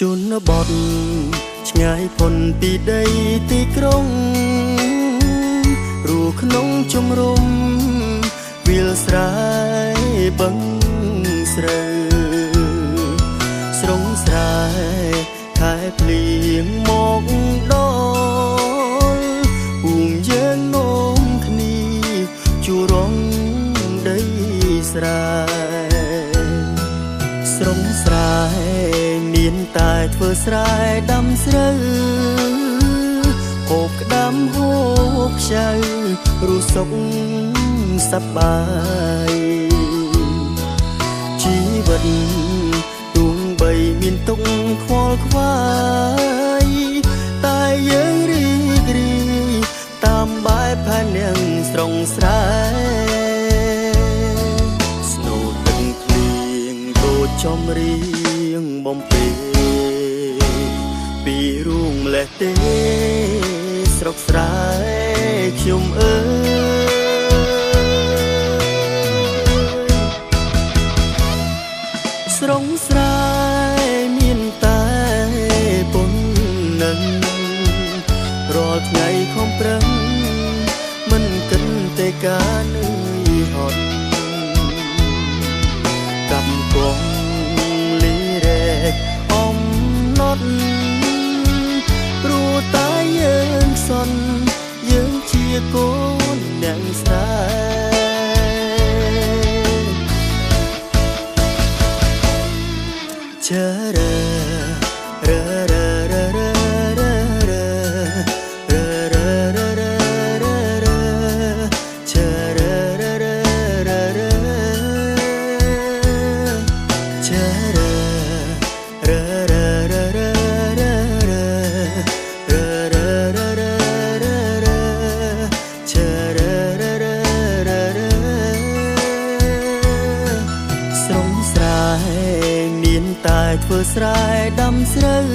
ជនបទឆ្ងាយផុនពីដីទីក្រុងរូក្នុងជំរំវាលស្រែបឹងស្រូវស្រងស្រែខែភ្លៀងមកដល់ពូងយើងនោមគ្នាជួរងដីស្រែស្រងស្រែមានតែធ្វើស្រែដាំស្រូវហូបក្ដាំហូបខ្ចៅរស់សុខសប្បាយជីវិតទួងបីមានទុក្ខខ្វល់ខ្វាយតែយើងរីករាយតាមបែបផែននាងស្រងស្រែស្នូលទឹកភ្លៀងដូចចំរៀងបំពេពីរូងម្លេះទេស្រុកស្រែខ្ញុំអើយស្រងស្រែមានតែពុននឹងរាល់ថ្ងៃខំប្រឹងមិនគិតតែការនឿយហត់កំកងលីរែកអំណត់ព្រោះតែយើងសន់យើងជាកូនអ្នកស្រែជរររររររជររររជរររតែធ្វើស្រែដាំស្រូវ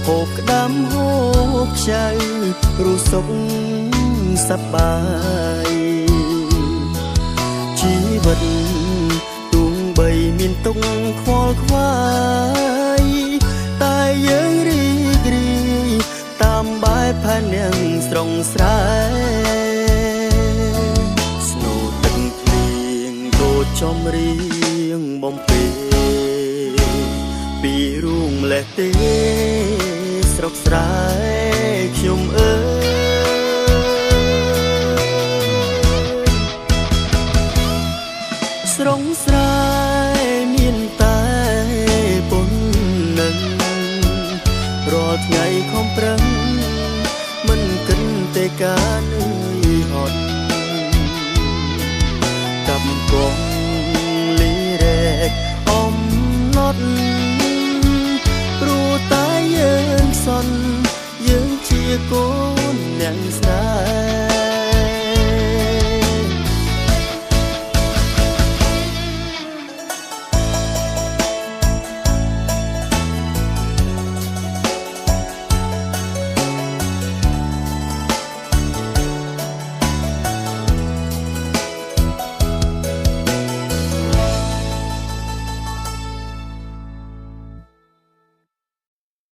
ហូបក្ដាំហូបខ្ចៅរស់សុខសប្បាយជីវិតទួងបីមានទុក្ខខ្វល់ខ្វាយតែយើងរីករាយតាមបែបផែននាងស្រងស្រែស្នូលទឹកភ្លៀងដូចចំរៀងបំពេពីរូងម្លេះទេស្រុកស្រែខ្ញុំអើយស្រងស្រែមានតែពុននឹងរាល់ថ្ងៃខំប្រឹងមិនគិតតែការនឿយហត់កំកងលីរែកអំណត់ព្រោះតែយើងសន់យើងជាកូនអ្នកស្រែ